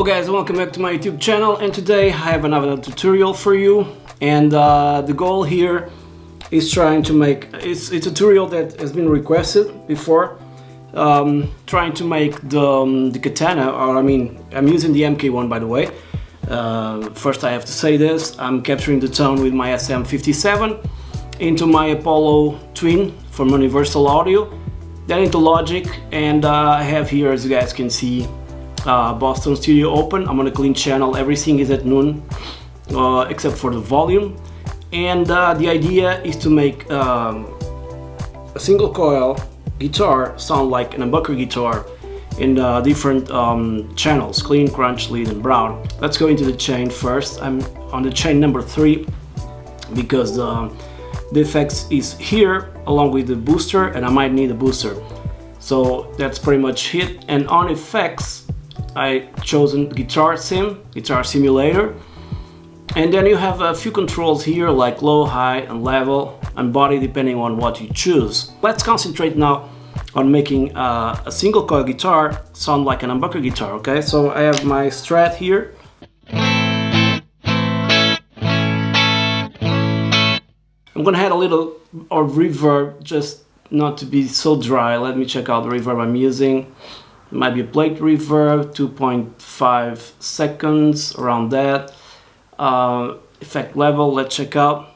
guys, welcome back to my YouTube channel, and today I have another tutorial for you. And the goal here is trying to make it's a tutorial that has been requested before, trying to make the Katana, or I'm using the MK1, by the way. First I have to say this, I'm capturing the tone with my SM57 into my Apollo Twin from Universal Audio, then into Logic, and I have here, as you guys can see, Boston Studio open. I'm on a clean channel, everything is at noon except for the volume, and the idea is to make a single coil guitar sound like an humbucker guitar in different channels: clean, crunch, lead, and brown. Let's go into the chain first. I'm on the chain number 3 because the effects is here along with the booster, and I might need a booster, so that's pretty much it. And on effects I chosen guitar simulator, and then you have a few controls here like low, high, and level, and body depending on what you choose. Let's concentrate now on making a single coil guitar sound like an humbucker guitar. Okay, so I have my Strat here. I'm gonna add a little reverb, just not to be so dry. Let me check out the reverb I'm using. It might be a plate reverb, 2.5 seconds, around that. Effect level, let's check out.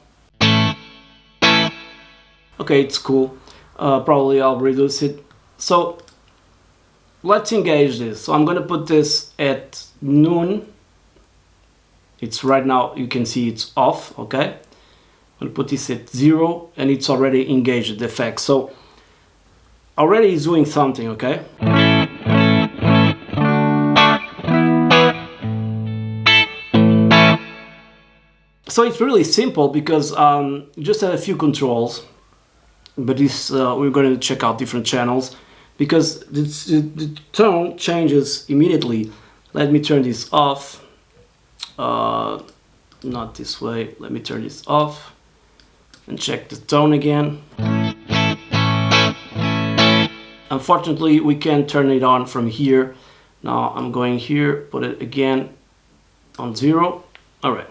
Okay, it's cool. Probably I'll reduce it. So let's engage this. So I'm gonna put this at noon. It's right now, you can see it's off, okay? I'm gonna put this at 0, and it's already engaged the effect. So already it's doing something, okay? So it's really simple because you just have a few controls, but this we're going to check out different channels because the tone changes immediately. Let me turn this off. Not this way. Let me turn this off and check the tone again. Unfortunately, we can't turn it on from here. Now I'm going here, put it again on 0. All right.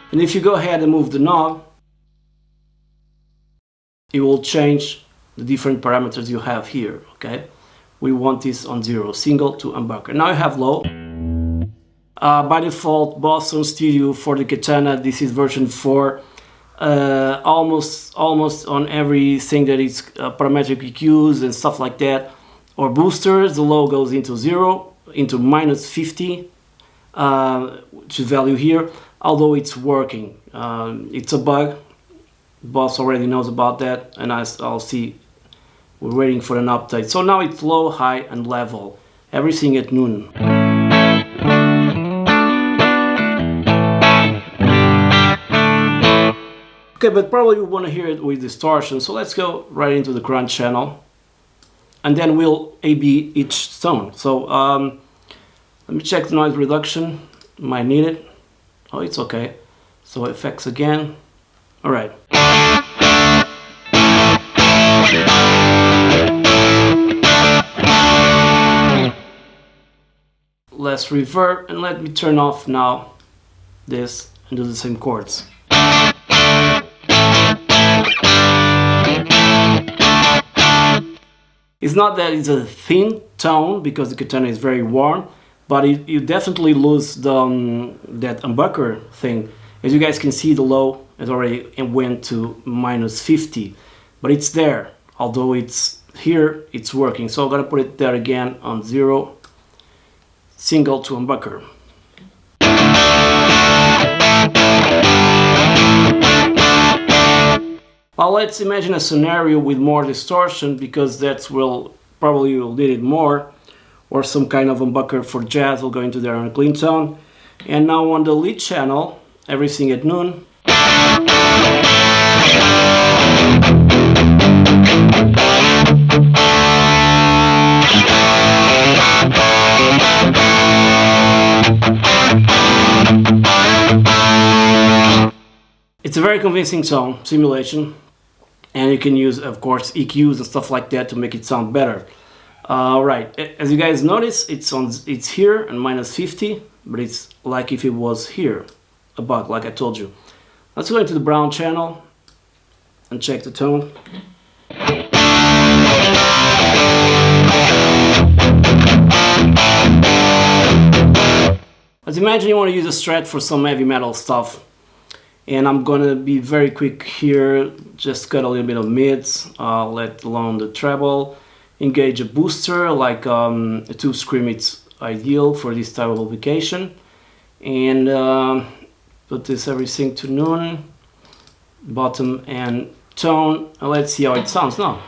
And if you go ahead and move the knob, it will change the different parameters you have here, okay? We want this on 0, single to humbucker. Now you have low. By default, Boston Studio for the Katana, this is version 4. Almost on everything that is parametric EQs and stuff like that, or boosters, the low goes into 0, into -50, which is value here. Although it's working, it's a bug. Boss already knows about that, and I'll see. We're waiting for an update. So now it's low, high, and level. Everything at noon. Okay, but probably we want to hear it with distortion. So let's go right into the crunch channel, and then we'll A/B each tone. So let me check the noise reduction. Might need it. Oh, it's okay. So effects again. All right. Less reverb, and let me turn off now this and do the same chords. It's not that it's a thin tone because the Katana is very warm, but you definitely lose the that humbucker thing. As you guys can see, the low has already went to -50, but it's there. Although it's here, it's working. So I'm gonna put it there again on 0, single to humbucker. Well, let's imagine a scenario with more distortion, because that's probably you'll need it more, or some kind of humbucker for jazz. We'll go into there on a clean tone. And now on the lead channel, everything at noon. It's a very convincing tone simulation, and you can use, of course, EQs and stuff like that to make it sound better. Right, as you guys notice, it's here and -50, but it's like if it was here, a bug, like I told you. Let's go into the brown channel and check the tone. Let's imagine you want to use a Strat for some heavy metal stuff. And I'm gonna be very quick here, just cut a little bit of mids, let alone the treble, engage a booster, like a tube scream, it's ideal for this type of application. And put this everything to noon, bottom and tone, and let's see how it sounds now.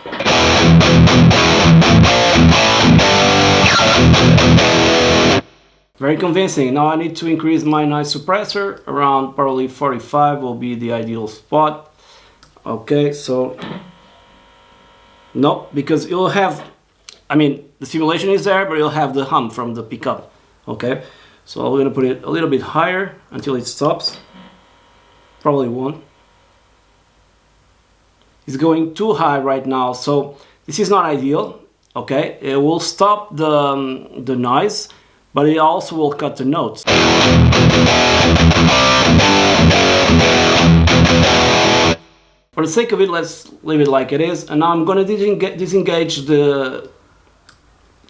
Very convincing. Now I need to increase my noise suppressor, around probably 45 will be the ideal spot. Okay, so no, because you'll have, I mean, the simulation is there, but you'll have the hum from the pickup. Okay, so I'm gonna put it a little bit higher until it stops. Probably won't. It's going too high right now, so this is not ideal. Okay, it will stop the noise, but it also will cut the notes. For the sake of it, let's leave it like it is. And now I'm going to disengage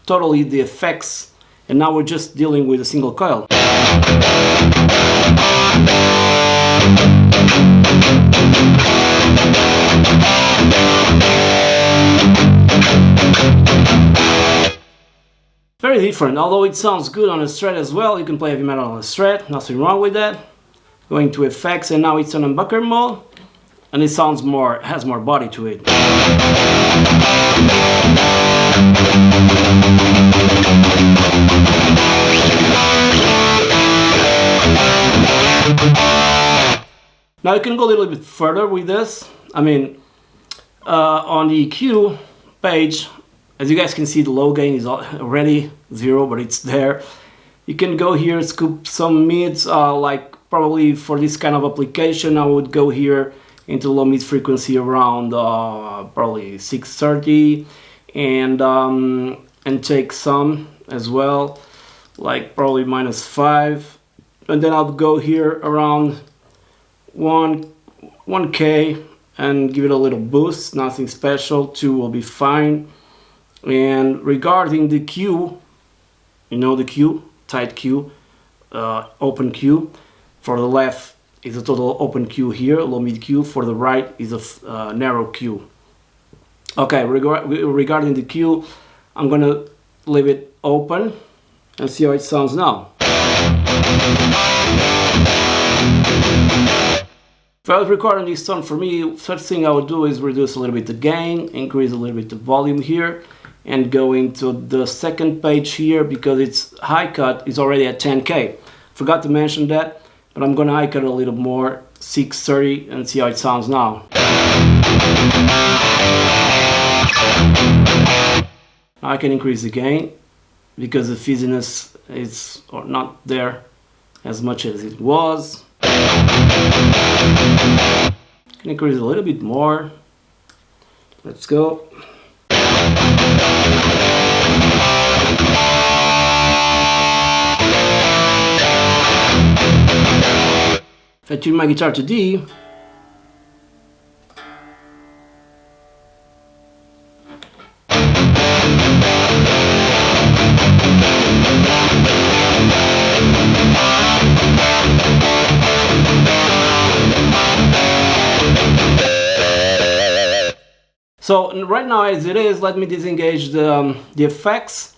totally the effects, and now we're just dealing with a single coil. Very different, although it sounds good on a Strat as well. You can play heavy metal on a Strat, nothing wrong with that. Going to effects, and now it's on humbucker mode, and it sounds more, has more body to it. Now you can go a little bit further with this. I mean, on the EQ page, as you guys can see, the low gain is already 0, but it's there. You can go here, scoop some mids, like probably for this kind of application, I would go here into low mid frequency around probably 630, and take some as well, like probably -5, and then I'll go here around 1K and give it a little boost, nothing special. 2 will be fine. And regarding the Q, you know the Q, tight Q, open Q. For the left is a total open Q here, low mid Q. For the right is a narrow Q. Okay, regarding the Q, I'm gonna leave it open and see how it sounds now. If I was recording this tone, for me, first thing I would do is reduce a little bit the gain, increase a little bit the volume here, and go into the second page here, because its high cut is already at 10K. Forgot to mention that, but I'm gonna high cut a little more, 630, and see how it sounds now. Now I can increase the gain, because the fizziness is not there as much as it was. Can increase a little bit more. Let's go. If I tune my guitar to D, so right now as it is, let me disengage the effects,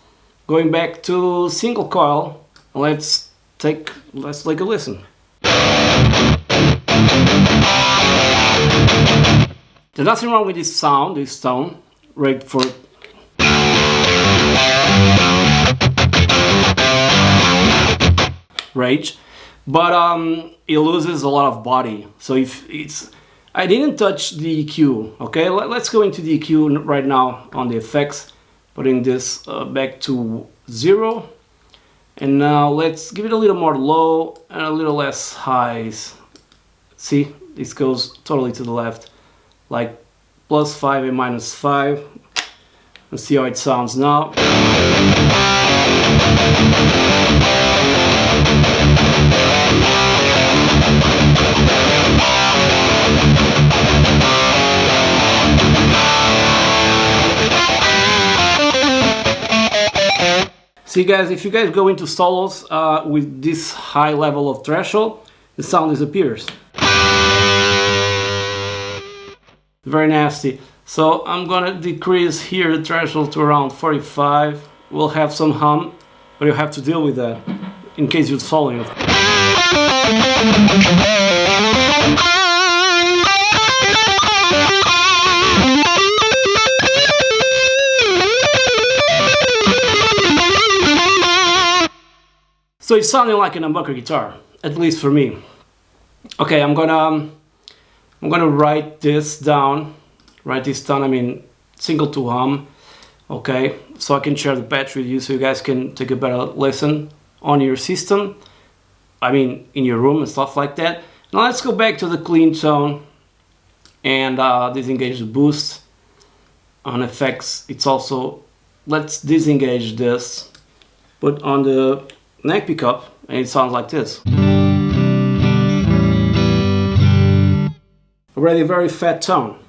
going back to single coil. Let's take a listen. There's nothing wrong with this sound, this tone, right, for rage, but it loses a lot of body. So if it's, I didn't touch the EQ. Okay, let's go into the EQ right now on the effects, putting this back to 0, and now let's give it a little more low and a little less highs. See, this goes totally to the left, like +5 and -5. Let's see how it sounds now. See guys, if you guys go into solos with this high level of threshold, the sound disappears. Very nasty. So I'm gonna decrease here the threshold to around 45. We'll have some hum, but you have to deal with that in case you're soloing. So it's sounding like an humbucker guitar, at least for me. Okay, I'm gonna write this down. Write this down. I mean, single to hum. Okay, so I can share the patch with you, so you guys can take a better listen on your system. I mean, in your room and stuff like that. Now let's go back to the clean tone and disengage the boost. On effects, it's also, let's disengage this. Put on the neck pickup, and it sounds like this. Already a very fat tone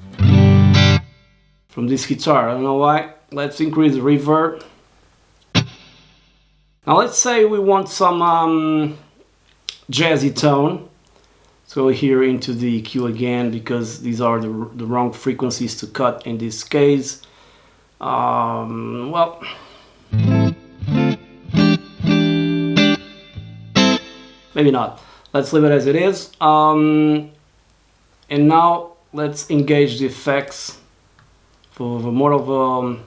from this guitar. I don't know why. Let's increase the reverb. Now let's say we want some jazzy tone. So here into the EQ again, because these are the wrong frequencies to cut in this case. Well, maybe not. Let's leave it as it is. And now let's engage the effects for more of a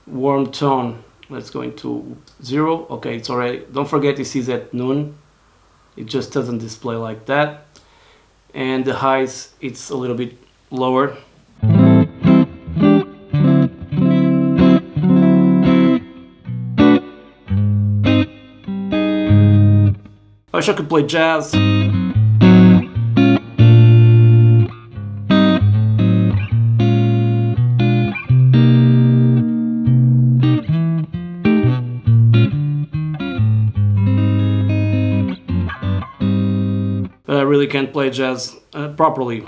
warm tone. Let's go into 0. Okay, it's already. Don't forget this is at noon. It just doesn't display like that. And the highs, it's a little bit lower. I wish I could play jazz. But I really can't play jazz properly.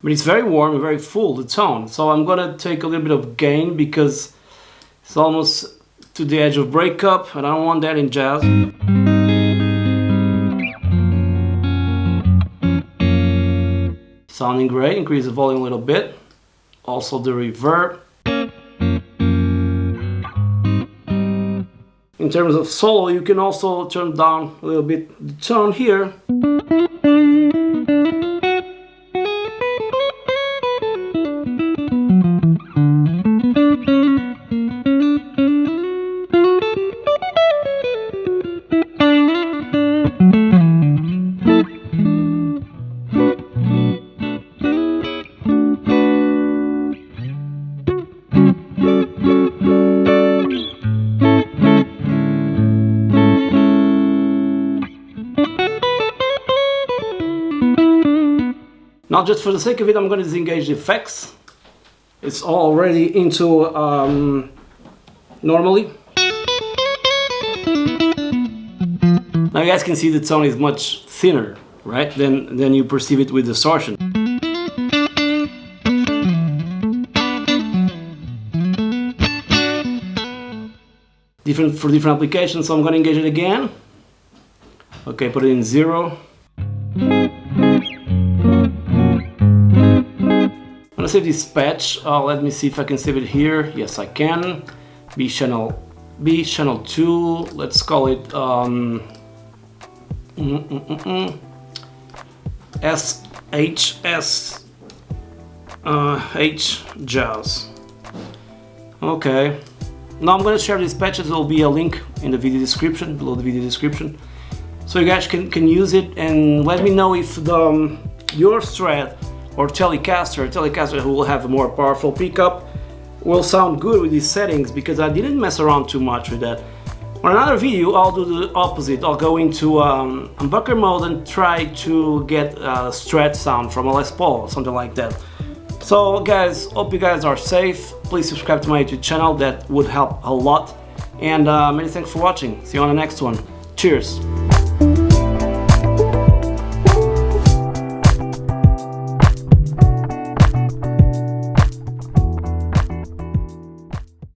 But it's very warm and very full, the tone. So I'm gonna take a little bit of gain because it's almost to the edge of breakup, and I don't want that in jazz. Sounding great. Increase the volume a little bit. Also the reverb. In terms of solo, you can also turn down a little bit the tone here. Now, just for the sake of it, I'm going to disengage the effects. It's already into normally. Now you guys can see the tone is much thinner, right? Than you perceive it with distortion. Different for different applications, so I'm going to engage it again. Okay, put it in 0. I'm gonna save this patch. Let me see if I can save it here. Yes, I can. B channel 2. Let's call it SHS H jazz. Okay. Now I'm gonna share these patches. There will be a link in the video description, below the video description, so you guys can use it and let me know if your Strat or Telecaster who will have a more powerful pickup will sound good with these settings, because I didn't mess around too much with that. On another video, I'll do the opposite. I'll go into humbucker mode and try to get a stretch sound from a Les Paul or something like that. So guys, hope you guys are safe. Please subscribe to my YouTube channel, that would help a lot. And many thanks for watching. See you on the next one. Cheers!